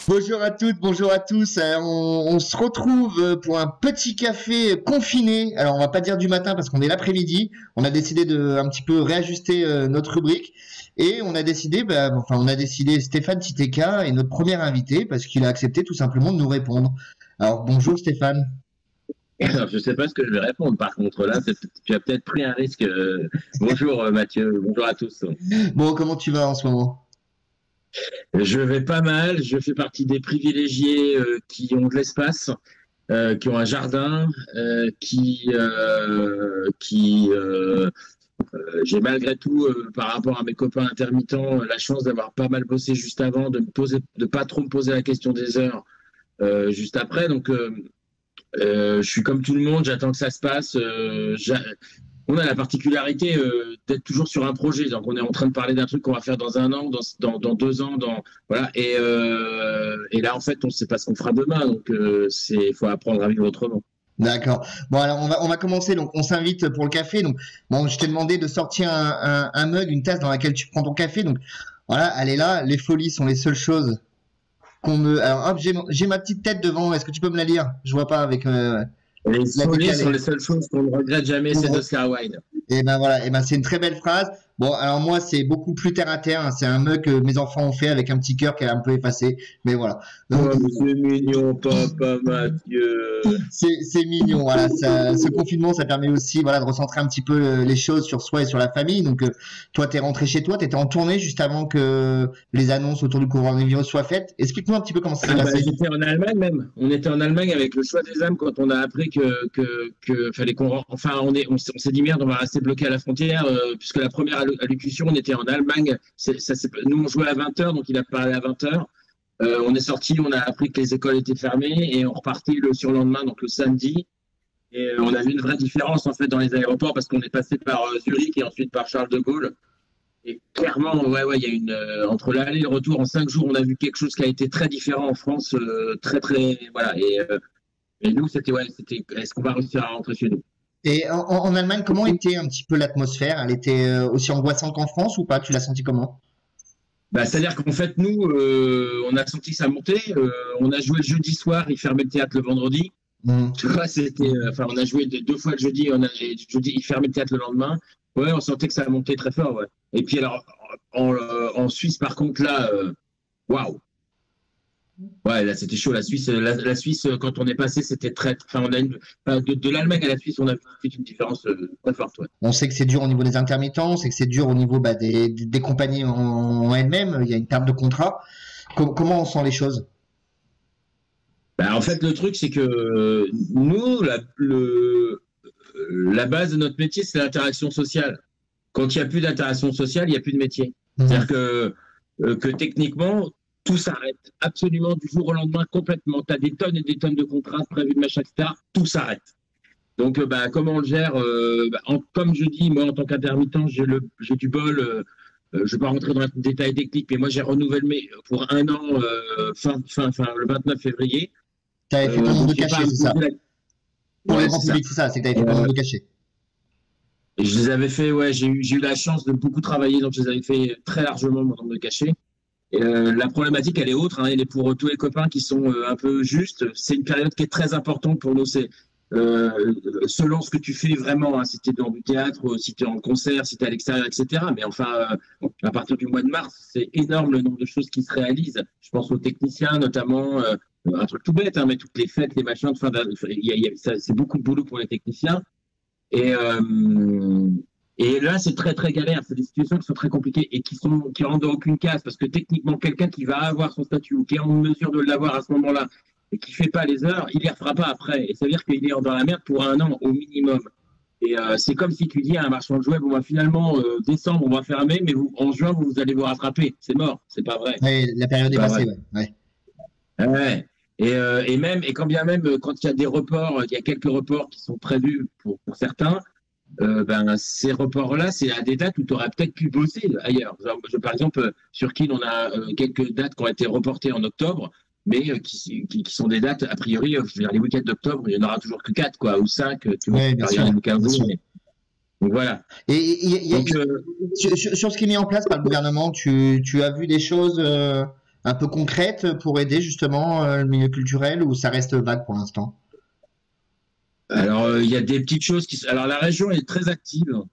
Bonjour à toutes, bonjour à tous. On se retrouve pour un petit café confiné. Alors on va pas dire du matin parce qu'on est l'après-midi. On a décidé de un petit peu réajuster notre rubrique et on a décidé Stéphane Titeka est notre premier invité parce qu'il a accepté tout simplement de nous répondre. Alors bonjour Stéphane. Alors, je ne sais pas ce que je vais répondre. Par contre, là, tu as peut-être pris un risque. Bonjour Mathieu, bonjour à tous. Bon, comment tu vas en ce moment? Je vais pas mal. Je fais partie des privilégiés qui ont de l'espace, qui ont un jardin, j'ai malgré tout, par rapport à mes copains intermittents, la chance d'avoir pas mal bossé juste avant, de pas trop me poser la question des heures juste après. Donc je suis comme tout le monde, j'attends que ça se passe. On a la particularité d'être toujours sur un projet. Donc, on est en train de parler d'un truc qu'on va faire dans un an, dans 2 ans. Voilà. Et là, en fait, on ne sait pas ce qu'on fera demain. Donc, il faut apprendre à vivre autrement. D'accord. Bon, alors on va commencer. Donc, on s'invite pour le café. Donc, bon, je t'ai demandé de sortir un mug, une tasse dans laquelle tu prends ton café. Donc, voilà, elle est là. Les folies sont les seules choses qu'on me. Alors, hop, j'ai ma petite tête devant. Est-ce que tu peux me la lire? Je vois pas avec. Les La folies décalée. sont les seules choses qu'on ne regrette jamais, c'est d'Oscar Wilde. Et ben voilà, et ben c'est une très belle phrase. Bon, alors moi c'est beaucoup plus terre à terre, hein. C'est un mug que mes enfants ont fait avec un petit cœur qui est un peu effacé, mais voilà. Donc Oh, c'est mignon, papa Mathieu. c'est mignon, voilà. Ce confinement, ça permet aussi, voilà, de recentrer un petit peu les choses sur soi et sur la famille. Donc toi, t'es rentré chez toi, t'étais en tournée juste avant que les annonces autour du coronavirus soient faites. Explique-nous un petit peu comment ça s'est passé. J'étais en Allemagne même. On était en Allemagne avec le choix des âmes quand on a appris que fallait qu'on. Enfin, on s'est dit merde, on va rester bloqué à la frontière puisque la première allocution, on était en Allemagne. Nous, on jouait à 20h, donc il a parlé à 20h. On est sorti, on a appris que les écoles étaient fermées et on repartit le surlendemain, donc le samedi. Et on a vu une vraie différence en fait dans les aéroports parce qu'on est passé par Zurich et ensuite par Charles de Gaulle. Et clairement, ouais, il y a entre l'aller et le retour en 5 jours, on a vu quelque chose qui a été très différent en France, très, voilà. Et nous, c'était, est-ce qu'on va réussir à rentrer chez nous? Et en Allemagne, comment était un petit peu l'atmosphère? Elle était aussi angoissante qu'en France ou pas? Tu l'as senti comment? Bah, c'est-à-dire qu'en fait, nous, on a senti que ça montait. On a joué le jeudi soir, ils fermaient le théâtre le vendredi. Mmh. Tu vois, on a joué 2 fois le jeudi, ils fermaient le théâtre le lendemain. Ouais, on sentait que ça montait très fort, ouais. Et puis alors, en Suisse, par contre, là, waouh. Ouais, là, c'était chaud. La Suisse, quand on est passé, c'était très. Enfin, de l'Allemagne à la Suisse, on a vu une différence très forte, ouais. On sait que c'est dur au niveau des intermittents, on sait que c'est dur au niveau des compagnies en elles-mêmes. Il y a une perte de contrat. Comment on sent les choses? Bah, en fait, le truc, c'est que nous, la base de notre métier, c'est l'interaction sociale. Quand il n'y a plus d'interaction sociale, il n'y a plus de métier. C'est-à-dire que techniquement, tout s'arrête absolument du jour au lendemain complètement. Tu as des tonnes et des tonnes de contrats prévus, de machin, etc. Tout s'arrête. Donc, comment on le gère comme je dis, moi, en tant qu'intermittent, j'ai du bol. Je ne vais pas rentrer dans les détails techniques, mais moi, j'ai renouvelé pour un an le 29 février. Tu avais fait ton nombre de cachets, c'est ça? Pour Ouais, les grands c'est ça. publics, c'est ça, c'est que tu avais fait ton nombre de cachets. Et je les avais fait, ouais, j'ai eu la chance de beaucoup travailler, donc je les avais fait très largement, mon nombre de cachets. Et la problématique, elle est autre, hein, elle est pour tous les copains qui sont un peu justes. C'est une période qui est très importante pour nous. C'est selon ce que tu fais vraiment, hein, si tu es dans du théâtre, si tu es en concert, si tu es à l'extérieur, etc. Mais enfin, à partir du mois de mars, c'est énorme le nombre de choses qui se réalisent. Je pense aux techniciens, notamment, un truc tout bête, hein, mais toutes les fêtes, les machins, c'est beaucoup de boulot pour les techniciens. Et, et là, c'est très, très galère. C'est des situations qui sont très compliquées et qui rentrent dans aucune case parce que techniquement, quelqu'un qui va avoir son statut ou qui est en mesure de l'avoir à ce moment-là et qui fait pas les heures, il les refera pas après. Et ça veut dire qu'il est dans la merde pour un an au minimum. Et c'est comme si tu dis à un marchand de jouets, bon, bah, finalement, décembre, on va fermer, mais en juin, vous allez vous rattraper. C'est mort. C'est pas vrai. Ouais, la période est passée, ouais. Ouais. Et quand bien même, quand il y a des reports, il y a quelques reports qui sont prévus pour certains, ces reports-là, c'est à des dates où tu aurais peut-être pu bosser ailleurs. Par exemple, sur Kiel, on a quelques dates qui ont été reportées en octobre, mais qui sont des dates, a priori, je veux dire, les week-ends d'octobre, il n'y en aura toujours que 4, quoi, ou 5, tu vois, Ouais, bien sûr. Donc voilà. Et sur ce qui est mis en place par le gouvernement, tu as vu des choses un peu concrètes pour aider justement le milieu culturel ou ça reste vague pour l'instant? Alors, il y a des petites choses qui... Alors, la région est très active,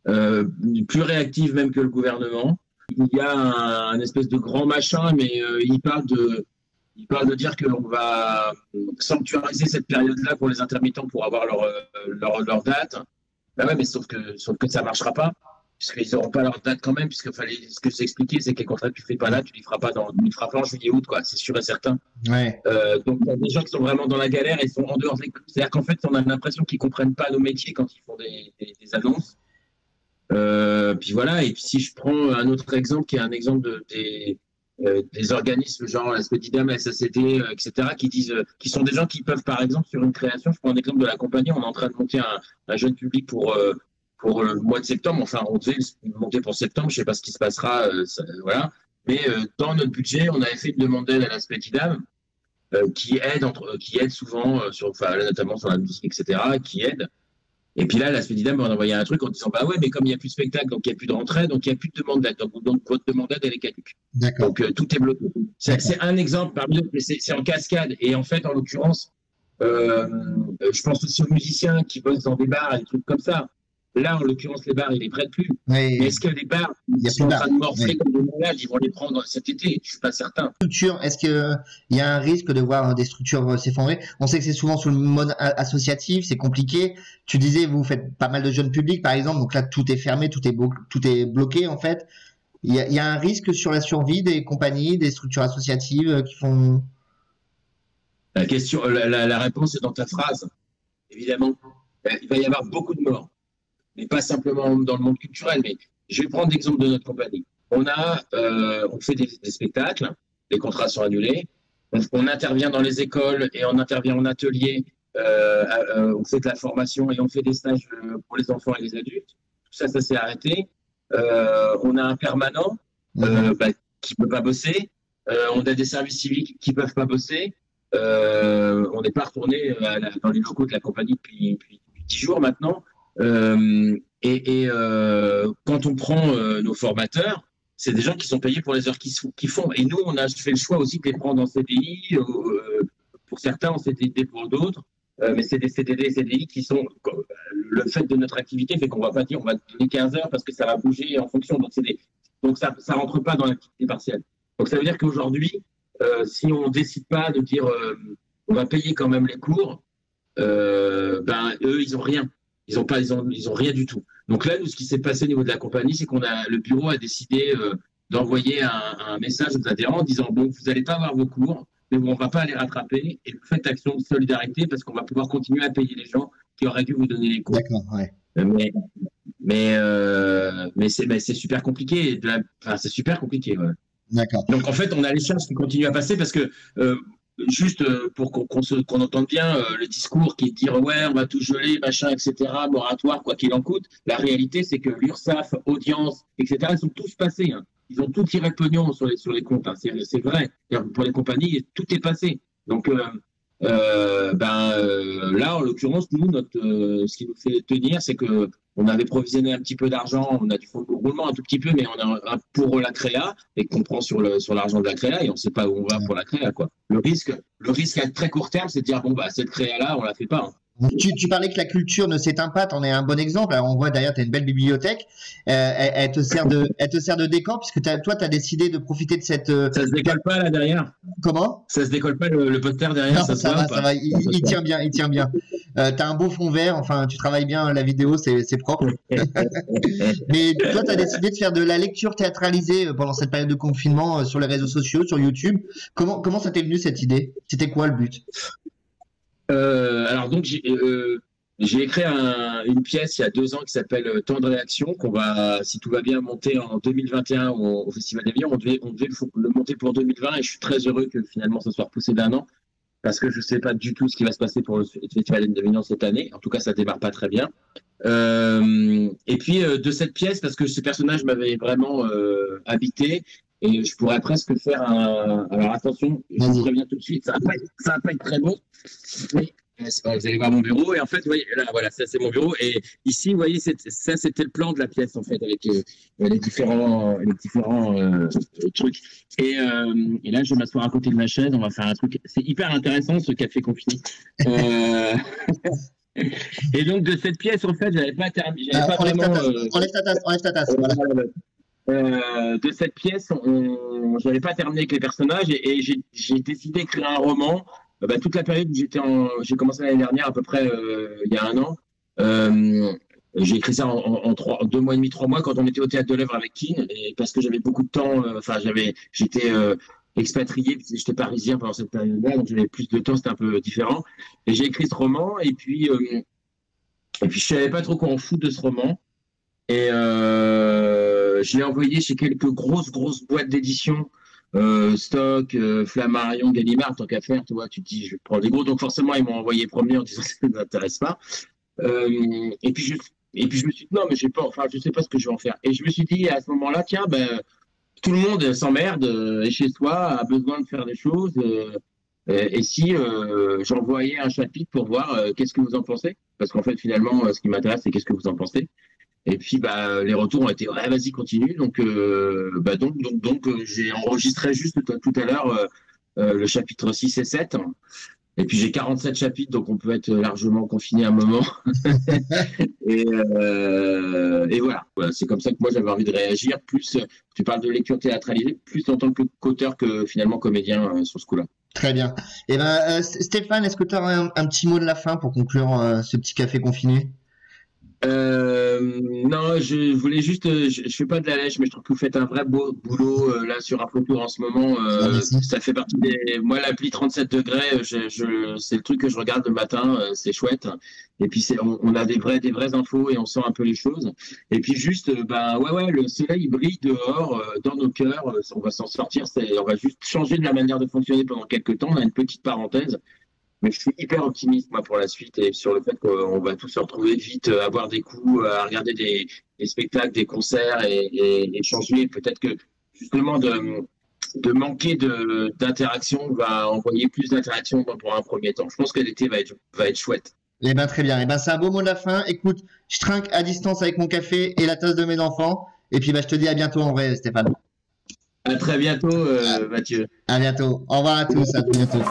plus réactive même que le gouvernement. Il y a un espèce de grand machin, mais il parle de dire qu'on va sanctuariser cette période-là pour les intermittents pour avoir leur date. Ben ouais, mais sauf que ça ne marchera pas, puisqu'ils n'auront pas leur date quand même, puisque ce que j'ai expliqué, c'est que les contrats que tu ne fais pas là, tu ne les feras pas en juillet-août, quoi, c'est sûr et certain. Ouais. Donc, il y a des gens qui sont vraiment dans la galère et sont en dehors des... C'est-à-dire qu'en fait, on a l'impression qu'ils ne comprennent pas nos métiers quand ils font des annonces. Puis voilà, et puis si je prends un autre exemple, qui est un exemple des organismes genre la SPEDIDAM, la SACD, etc., qui sont des gens qui peuvent, par exemple, sur une création, je prends un exemple de la compagnie, on est en train de monter un jeune public pour le mois de septembre, enfin on devait le monter pour septembre, je ne sais pas ce qui se passera, voilà. Mais dans notre budget, on avait fait une demande d'aide à la SPEDIDAM, qui aide souvent, notamment sur la musique, etc., qui aide. Et puis là, la SPEDIDAM m'a envoyé un truc en disant, bah ouais, mais comme il n'y a plus de spectacle, donc il n'y a plus de rentrée, donc il n'y a plus de demande d'aide. Donc votre demande d'aide, elle est caduque. D'accord. Donc tout est bloqué. C'est un exemple parmi d'autres, mais c'est en cascade. Et en fait, en l'occurrence, je pense aussi aux musiciens qui bossent dans des bars et des trucs comme ça. Là, en l'occurrence, les bars, ils les prêtent plus. Oui. Mais est-ce que les bars, ils sont en train de morfler comme des malades, ils vont les prendre cet été? Je ne suis pas certain. Est-ce qu'il y a un risque de voir des structures s'effondrer? On sait que c'est souvent sous le mode associatif, c'est compliqué. Tu disais, vous faites pas mal de jeunes publics, par exemple, donc là, tout est fermé, tout est bloqué, en fait. Il y a un risque sur la survie des compagnies, des structures associatives qui font... La réponse est dans ta phrase. Évidemment, il va y avoir beaucoup de morts. Mais pas simplement dans le monde culturel, mais je vais prendre l'exemple de notre compagnie. On fait des spectacles, les contrats sont annulés, on intervient dans les écoles et on intervient en atelier, on fait de la formation et on fait des stages pour les enfants et les adultes. Tout ça s'est arrêté. On a un permanent qui ne peut pas bosser, on a des services civiques qui ne peuvent pas bosser, on n'est pas retourné dans les locaux de la compagnie depuis 10 jours maintenant. Quand on prend nos formateurs, c'est des gens qui sont payés pour les heures qu'ils font. Et nous, on a fait le choix aussi de les prendre en CDI, pour certains en CDD pour d'autres, mais c'est des CDD et CDI qui sont... Le fait de notre activité fait qu'on ne va pas dire on va donner 15 heures parce que ça va bouger en fonction. Donc ça ne rentre pas dans l'activité partielle. Donc ça veut dire qu'aujourd'hui, si on ne décide pas de dire on va payer quand même les cours, eux, ils n'ont rien. Ils ont rien du tout. Donc là, nous, ce qui s'est passé au niveau de la compagnie, c'est le bureau a décidé d'envoyer un message aux adhérents en disant bon, vous n'allez pas avoir vos cours, mais bon, on ne va pas les rattraper et vous faites action de solidarité parce qu'on va pouvoir continuer à payer les gens qui auraient dû vous donner les cours. D'accord, ouais. Mais c'est super compliqué. C'est super compliqué. Ouais. D'accord. Donc en fait, on a les chances qui continuent à passer parce que juste pour qu'on entende bien le discours qui est de dire ouais on va tout geler machin etc, moratoire quoi qu'il en coûte, la réalité c'est que l'URSSAF, audience etc, ils sont tous passés, hein. Ils ont tout tiré le pognon sur les comptes, hein. C'est vrai, pour les compagnies tout est passé, donc là en l'occurrence nous ce qui nous fait tenir c'est que on avait provisionné un petit peu d'argent, on a du fonds de roulement un tout petit peu, mais on a pour la créa et qu'on prend sur l'argent de la créa et on ne sait pas où on va pour la créa, quoi. Le risque à très court terme, c'est de dire bon bah cette créa là on la fait pas, hein. Tu parlais que la culture ne s'éteint pas, t'en es un bon exemple. Alors on voit derrière, tu as une belle bibliothèque. Elle te sert de décor, puisque toi, tu as décidé de profiter de cette... Ça se décolle pas là derrière? Comment? Ça se décolle pas le poster derrière? Non, ça va. Il tient bien, il tient bien. Tu as un beau fond vert, enfin, tu travailles bien la vidéo, c'est propre. Mais toi, tu as décidé de faire de la lecture théâtralisée pendant cette période de confinement sur les réseaux sociaux, sur YouTube. Comment ça t'est venu cette idée? C'était quoi le but? Alors donc j'ai écrit une pièce il y a 2 ans qui s'appelle Temps de réaction, qu'on va, si tout va bien, monter en 2021 au Festival d'Avignon. On devait le monter pour 2020 et je suis très heureux que finalement ça soit repoussé d'1 an parce que je ne sais pas du tout ce qui va se passer pour le Festival d'Avignon cette année. En tout cas, ça ne démarre pas très bien. Et puis de cette pièce, parce que ce personnage m'avait vraiment habité, et je pourrais presque faire alors attention, je vous préviens tout de suite, ça va pas être très beau, mais Vous allez voir mon bureau et en fait, vous voyez, là, voilà, ça c'est mon bureau et ici, vous voyez, ça c'était le plan de la pièce en fait avec les différents trucs. Et là, je vais m'asseoir à côté de ma chaise, on va faire un truc. C'est hyper intéressant ce café confiné. Euh, Et donc de cette pièce, en fait, j'avais pas terminé, j'avais pas Enlève ta vraiment. tasse, enlève ta tasse, enlève ta tasse. Voilà. De cette pièce, j'avais pas terminé avec les personnages et j'ai décidé d'écrire un roman. Toute la période où j'ai commencé l'année dernière, à peu près il y a un an. J'ai écrit ça en 2 mois et demi, 3 mois, quand on était au Théâtre de l'Œuvre avec Keane, et parce que j'avais beaucoup de temps. Enfin, j'étais expatrié, parce que j'étais parisien pendant cette période-là, donc j'avais plus de temps, c'était un peu différent. Et j'ai écrit ce roman, et puis je savais pas trop quoi en foutre de ce roman. Et je l'ai envoyé chez quelques grosses boîtes d'édition, Stock, Flammarion, Gallimard, tant qu'à faire, tu vois, tu te dis, je prends des gros. Donc forcément, ils m'ont envoyé premier en disant ça ne m'intéresse pas. Et puis je me suis dit, non, mais je sais pas ce que je vais en faire. Et je me suis dit à ce moment-là, tiens, tout le monde s'emmerde, est chez soi, a besoin de faire des choses. Et si j'envoyais un chapitre pour voir qu'est-ce que vous en pensez? Parce qu'en fait, finalement, ce qui m'intéresse, c'est qu'est-ce que vous en pensez? Et puis, les retours ont été, ouais, vas-y, continue. Donc, j'ai enregistré juste tout à l'heure le chapitre 6 et 7. Et puis, j'ai 47 chapitres, donc on peut être largement confiné à un moment. Et voilà. Voilà, c'est comme ça que moi, j'avais envie de réagir. Plus, tu parles de lecture théâtralisée, plus en tant qu'auteur que finalement comédien sur ce coup-là. Très bien. Et Stéphane, est-ce que tu as un petit mot de la fin pour conclure ce petit café confiné? Non, je voulais juste, je fais pas de la lèche, mais je trouve que vous faites un vrai beau boulot là sur Infotour en ce moment. Merci. Ça fait partie moi, l'appli 37 degrés, c'est le truc que je regarde le matin, c'est chouette. Et puis on a des vraies infos et on sent un peu les choses. Et puis juste, ouais, le soleil brille dehors, dans nos cœurs, on va s'en sortir. On va juste changer de la manière de fonctionner pendant quelques temps. On a une petite parenthèse. Mais je suis hyper optimiste, moi, pour la suite et sur le fait qu'on va tous se retrouver vite, à boire des coups, à regarder des spectacles, des concerts et échanger. Peut-être que, justement, de manquer d'interaction va envoyer plus d'interaction pour un premier temps. Je pense que l'été va être chouette. Eh ben, très bien. Eh ben, c'est un beau mot de la fin. Écoute, je trinque à distance avec mon café et la tasse de mes enfants. Et puis, je te dis à bientôt en vrai, Stéphane. À très bientôt, Mathieu. À bientôt. Au revoir à tous. À bientôt.